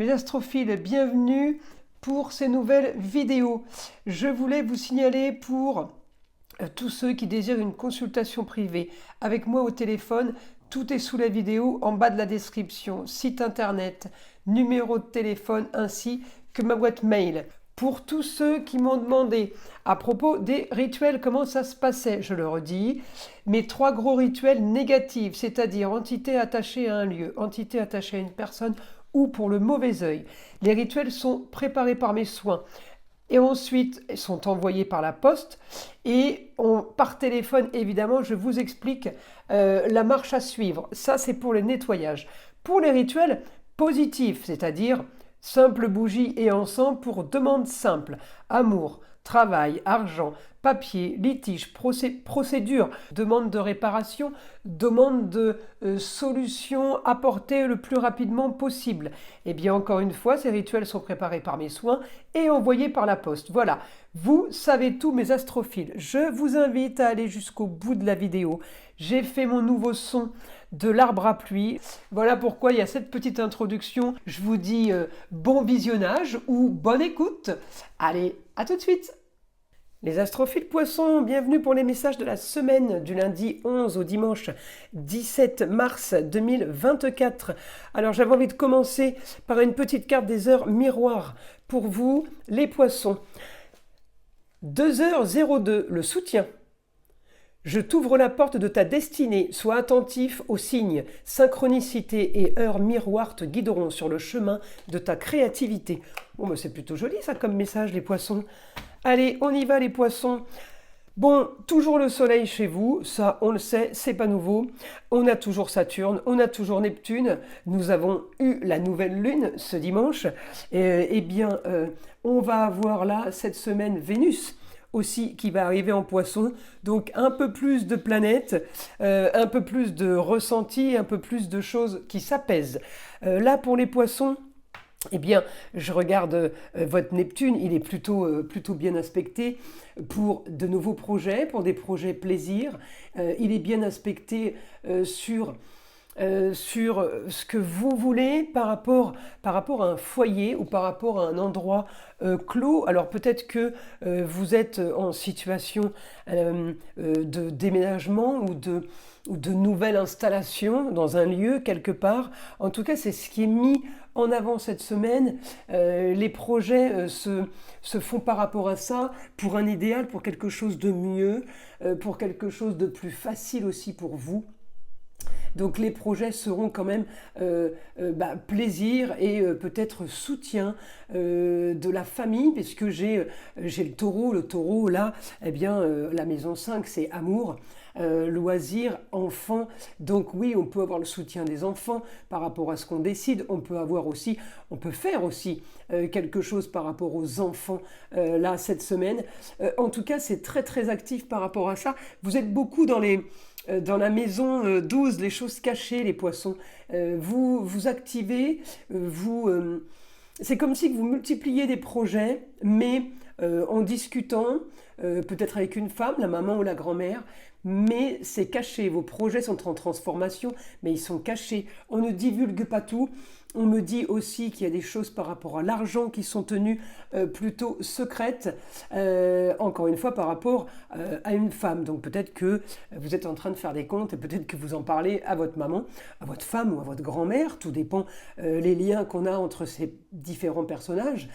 Mes astrophiles, bienvenue pour ces nouvelles vidéos. Je voulais vous signaler pour tous ceux qui désirent une consultation privée avec moi au téléphone, tout est sous la vidéo en bas de la description, site internet, numéro de téléphone ainsi que ma boîte mail. Pour tous ceux qui m'ont demandé à propos des rituels, comment ça se passait, je le redis, mes 3 gros rituels négatifs, c'est-à-dire entité attachée à un lieu, entité attachée à une personne ou pour le mauvais œil. Les rituels sont préparés par mes soins et ensuite sont envoyés par la poste et par téléphone, évidemment, je vous explique la marche à suivre. Ça, c'est pour le nettoyage. Pour les rituels positifs, c'est-à-dire simple bougie et encens pour demande simple, amour, travail, argent, papier, litige, procédure, demande de réparation, demande de solution apportée le plus rapidement possible. Et bien encore une fois, ces rituels sont préparés par mes soins et envoyés par la poste. Voilà, vous savez tout mes astrophiles. Je vous invite à aller jusqu'au bout de la vidéo. J'ai fait mon nouveau son de l'arbre à pluie. Voilà pourquoi il y a cette petite introduction. Je vous dis bon visionnage ou bonne écoute. Allez, à tout de suite. Les astrophiles poissons, bienvenue pour les messages de la semaine du lundi 11 au dimanche 17 mars 2024. Alors j'avais envie de commencer par une petite carte des heures miroirs pour vous, les poissons. 2h02, le soutien. Je t'ouvre la porte de ta destinée, sois attentif aux signes, synchronicité et heures miroirs te guideront sur le chemin de ta créativité. Bon, mais c'est plutôt joli ça comme message les poissons. Allez, on y va les poissons. Bon, toujours le soleil chez vous, ça on le sait, c'est pas nouveau. On a toujours Saturne, on a toujours Neptune. Nous avons eu la nouvelle lune ce dimanche. On va avoir là cette semaine Vénus aussi qui va arriver en poisson, donc un peu plus de planètes, un peu plus de ressenti, un peu plus de choses qui s'apaisent. Là pour les poissons, eh bien, je regarde votre Neptune, il est plutôt bien aspecté pour de nouveaux projets, pour des projets plaisir. Il est bien aspecté sur ce que vous voulez par rapport à un foyer ou par rapport à un endroit clos. Alors peut-être que vous êtes en situation de déménagement ou de nouvelle installation dans un lieu quelque part. En tout cas, c'est ce qui est mis en avant cette semaine. Les projets se font par rapport à ça, pour un idéal, pour quelque chose de mieux, pour quelque chose de plus facile aussi pour vous. Donc les projets seront quand même plaisir et peut-être soutien de la famille, puisque j'ai le taureau. Le taureau, là, eh bien, la maison 5, c'est amour, loisirs, enfants. Donc oui, on peut avoir le soutien des enfants par rapport à ce qu'on décide. On peut faire aussi quelque chose par rapport aux enfants là cette semaine. En tout cas, c'est très très actif par rapport à ça. Vous êtes beaucoup dans la maison 12, les choses cachées, les poissons. Vous activez, c'est comme si vous multipliez des projets, mais en discutant, peut-être avec une femme, la maman ou la grand-mère, mais c'est caché. Vos projets sont en transformation, mais ils sont cachés. On ne divulgue pas tout. On me dit aussi qu'il y a des choses par rapport à l'argent qui sont tenues plutôt secrètes, encore une fois par rapport à une femme. Donc peut-être que vous êtes en train de faire des comptes et peut-être que vous en parlez à votre maman, à votre femme ou à votre grand-mère. Tout dépend les liens qu'on a entre ces différents personnages.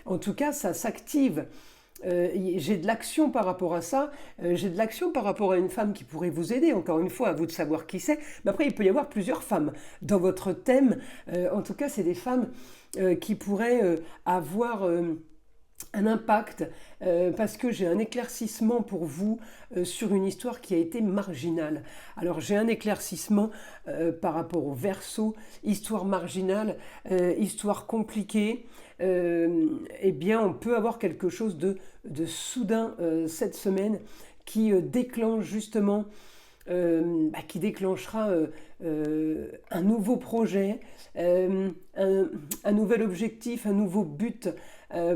En tout cas, ça s'active. J'ai de l'action par rapport à ça, j'ai de l'action par rapport à une femme qui pourrait vous aider, encore une fois, à vous de savoir qui c'est. Mais après, il peut y avoir plusieurs femmes dans votre thème. En tout cas, c'est des femmes qui pourraient avoir un impact, parce que j'ai un éclaircissement pour vous sur une histoire qui a été marginale. Alors j'ai un éclaircissement par rapport au Verseau, histoire marginale, histoire compliquée. Eh bien on peut avoir quelque chose de soudain cette semaine qui déclenche justement qui déclenchera un nouveau projet, un nouvel objectif, un nouveau but,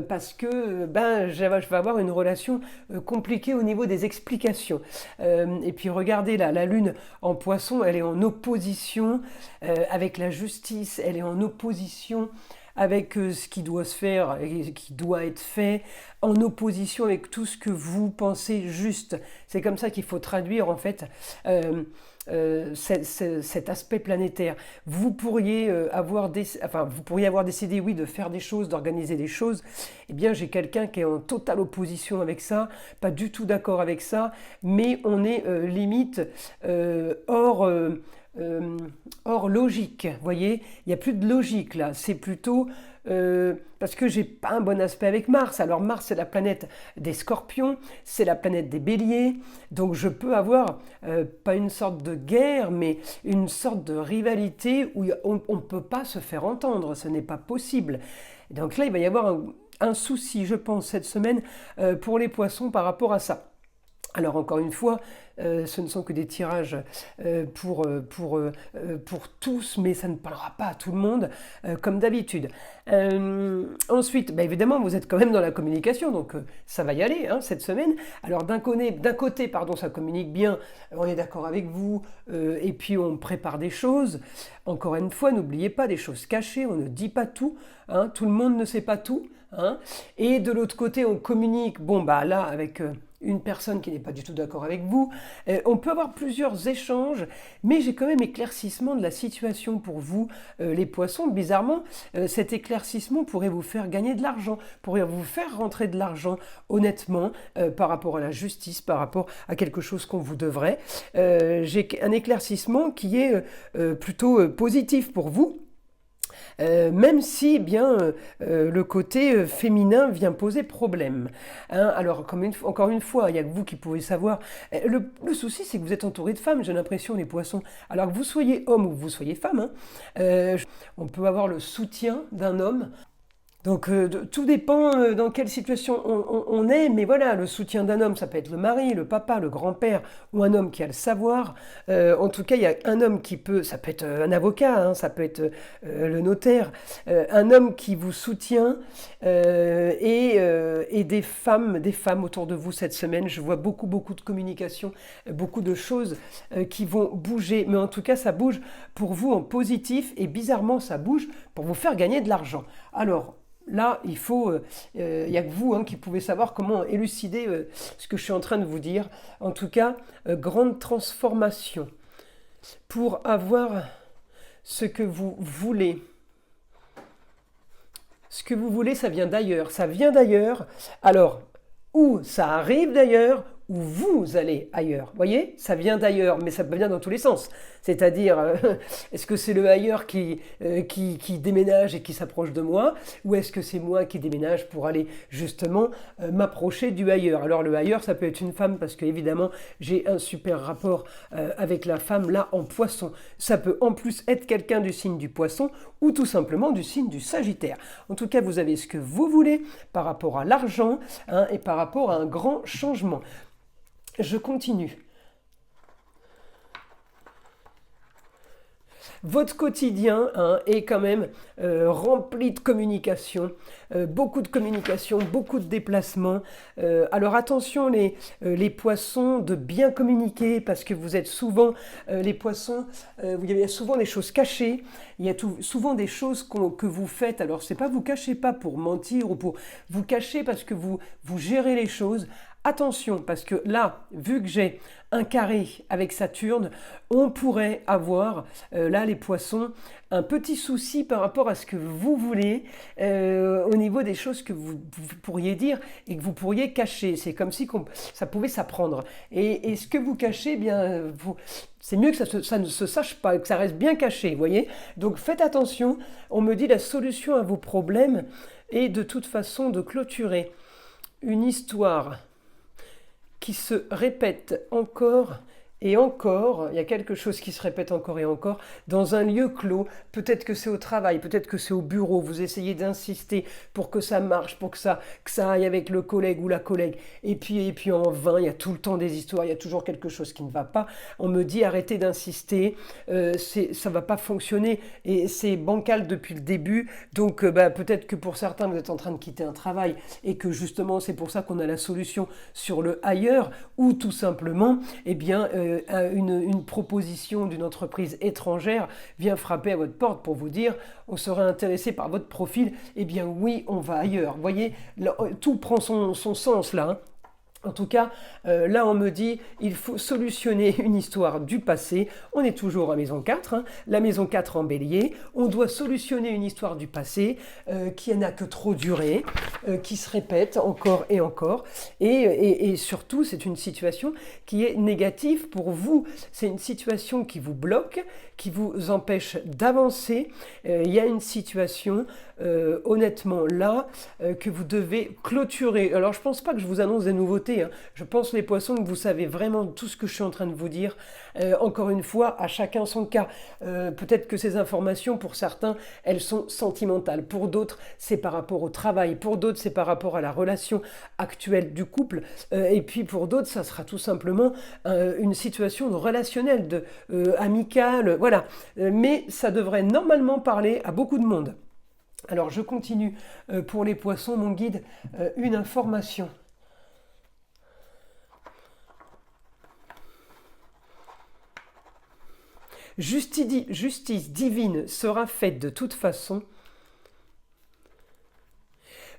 parce que je vais avoir une relation compliquée au niveau des explications. Et puis regardez là, la lune en poisson, elle est en opposition avec la justice, elle est en opposition avec ce qui doit se faire et qui doit être fait, en opposition avec tout ce que vous pensez juste. C'est comme ça qu'il faut traduire en fait cet aspect planétaire. Vous pourriez avoir décidé, oui, de faire des choses, d'organiser des choses. Eh bien, j'ai quelqu'un qui est en totale opposition avec ça, pas du tout d'accord avec ça, mais on est limite hors logique, vous voyez, il n'y a plus de logique là, c'est plutôt parce que j'ai pas un bon aspect avec Mars. Alors Mars, c'est la planète des Scorpions, c'est la planète des Béliers, donc je peux avoir pas une sorte de guerre, mais une sorte de rivalité où on ne peut pas se faire entendre, ce n'est pas possible. Donc là, il va y avoir un souci, je pense, cette semaine pour les poissons par rapport à ça. Alors encore une fois, ce ne sont que des tirages pour tous, mais ça ne parlera pas à tout le monde, comme d'habitude. Ensuite, évidemment, vous êtes quand même dans la communication, donc ça va y aller cette semaine. Alors d'un côté, ça communique bien, on est d'accord avec vous, et puis on prépare des choses. Encore une fois, n'oubliez pas des choses cachées, on ne dit pas tout, tout le monde ne sait pas tout. Et de l'autre côté, on communique, là, avec une personne qui n'est pas du tout d'accord avec vous. On peut avoir plusieurs échanges, mais j'ai quand même éclaircissement de la situation pour vous, les poissons. Bizarrement, cet éclaircissement pourrait vous faire gagner de l'argent, pourrait vous faire rentrer de l'argent, honnêtement, par rapport à la justice, par rapport à quelque chose qu'on vous devrait. J'ai un éclaircissement qui est plutôt positif pour vous. Même si le côté féminin vient poser problème. Alors, encore une fois, il n'y a que vous qui pouvez savoir. Le souci, c'est que vous êtes entouré de femmes, j'ai l'impression, les poissons. Alors que vous soyez homme ou que vous soyez femme, on peut avoir le soutien d'un homme. Donc tout dépend dans quelle situation on est, mais voilà, le soutien d'un homme, ça peut être le mari, le papa, le grand-père, ou un homme qui a le savoir. En tout cas, il y a un homme qui ça peut être un avocat, ça peut être le notaire, un homme qui vous soutient, et des femmes autour de vous cette semaine. Je vois beaucoup de communication, beaucoup de choses qui vont bouger, mais en tout cas, ça bouge pour vous en positif, et bizarrement, ça bouge pour vous faire gagner de l'argent. Alors, là, il n'y a que vous qui pouvez savoir comment élucider ce que je suis en train de vous dire. En tout cas, grande transformation pour avoir ce que vous voulez. Ce que vous voulez, ça vient d'ailleurs. Ça vient d'ailleurs. Alors, où ça arrive d'ailleurs, où vous allez ailleurs. Vous voyez, ça vient d'ailleurs, mais ça vient dans tous les sens. C'est-à-dire, est-ce que c'est le ailleurs qui déménage et qui s'approche de moi, ou est-ce que c'est moi qui déménage pour aller justement m'approcher du ailleurs? Alors le ailleurs, ça peut être une femme, parce que évidemment, j'ai un super rapport avec la femme là en poisson. Ça peut en plus être quelqu'un du signe du poisson, ou tout simplement du signe du Sagittaire. En tout cas, vous avez ce que vous voulez par rapport à l'argent et par rapport à un grand changement. Je continue. Votre quotidien est quand même rempli de communication, beaucoup de déplacements. Alors attention les poissons, de bien communiquer, parce que vous êtes souvent, les poissons, il y a souvent des choses cachées, il y a souvent des choses que vous faites. Alors c'est pas, vous cachez pas pour mentir ou pour vous cacher parce que vous gérez les choses. Attention, parce que là, vu que j'ai un carré avec Saturne, on pourrait avoir, là les poissons, un petit souci par rapport à ce que vous voulez, au niveau des choses que vous pourriez dire et que vous pourriez cacher. C'est comme si ça pouvait s'apprendre. Et ce que vous cachez, c'est mieux que ça ne se sache pas, que ça reste bien caché, vous voyez. Donc faites attention, on me dit la solution à vos problèmes est de toute façon de clôturer une histoire qui se répète encore Et encore, il y a quelque chose qui se répète encore et encore, dans un lieu clos, peut-être que c'est au travail, peut-être que c'est au bureau, vous essayez d'insister pour que ça marche, pour que ça aille avec le collègue ou la collègue, et puis en vain, il y a tout le temps des histoires, il y a toujours quelque chose qui ne va pas. On me dit arrêtez d'insister, ça ne va pas fonctionner, et c'est bancal depuis le début, donc peut-être que pour certains, vous êtes en train de quitter un travail, et que justement, c'est pour ça qu'on a la solution sur le ailleurs, ou tout simplement, eh bien, une proposition d'une entreprise étrangère vient frapper à votre porte pour vous dire on serait intéressé par votre profil, eh bien oui, on va ailleurs. Vous voyez, tout prend son sens là. Hein. En tout cas, là on me dit il faut solutionner une histoire du passé. On est toujours à maison 4, hein, la maison 4 en bélier. On doit solutionner une histoire du passé qui n'a que trop duré, qui se répète encore et encore. Et surtout, c'est une situation qui est négative pour vous. C'est une situation qui vous bloque, qui vous empêche d'avancer. Il y a une situation, honnêtement, là, que vous devez clôturer. Alors, je ne pense pas que je vous annonce des nouveautés. Hein. Je pense, les poissons, que vous savez vraiment tout ce que je suis en train de vous dire. Encore une fois, à chacun son cas. Peut-être que ces informations, pour certains, elles sont sentimentales. Pour d'autres, c'est par rapport au travail. Pour d'autres, c'est par rapport à la relation actuelle du couple. Et puis, pour d'autres, ça sera tout simplement une situation relationnelle, amicale. Voilà. Mais ça devrait normalement parler à beaucoup de monde. Alors, je continue pour les poissons, mon guide, une information. Justice divine sera faite de toute façon.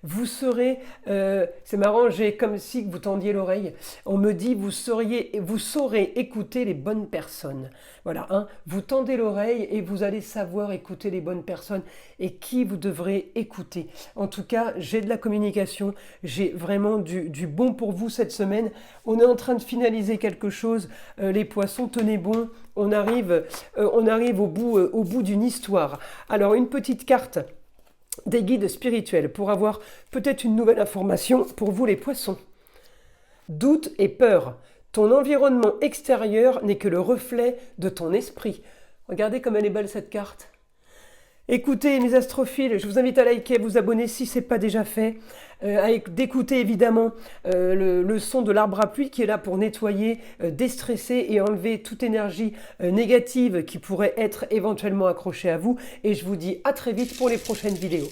Vous serez, c'est marrant, j'ai comme si vous tendiez l'oreille. On me dit vous saurez écouter les bonnes personnes. Voilà, hein, vous tendez l'oreille et vous allez savoir écouter les bonnes personnes et qui vous devrez écouter. En tout cas, j'ai de la communication, j'ai vraiment du bon pour vous cette semaine. On est en train de finaliser quelque chose. Les poissons, tenez bon. On arrive au bout d'une histoire. Alors, une petite carte des guides spirituels pour avoir peut-être une nouvelle information pour vous les poissons. Doute et peur. Ton environnement extérieur n'est que le reflet de ton esprit. Regardez comme elle est belle cette carte. Écoutez mes astrophiles, je vous invite à liker, à vous abonner si ce n'est pas déjà fait, d'écouter évidemment le son de l'arbre à pluie qui est là pour nettoyer, déstresser et enlever toute énergie négative qui pourrait être éventuellement accrochée à vous. Et je vous dis à très vite pour les prochaines vidéos.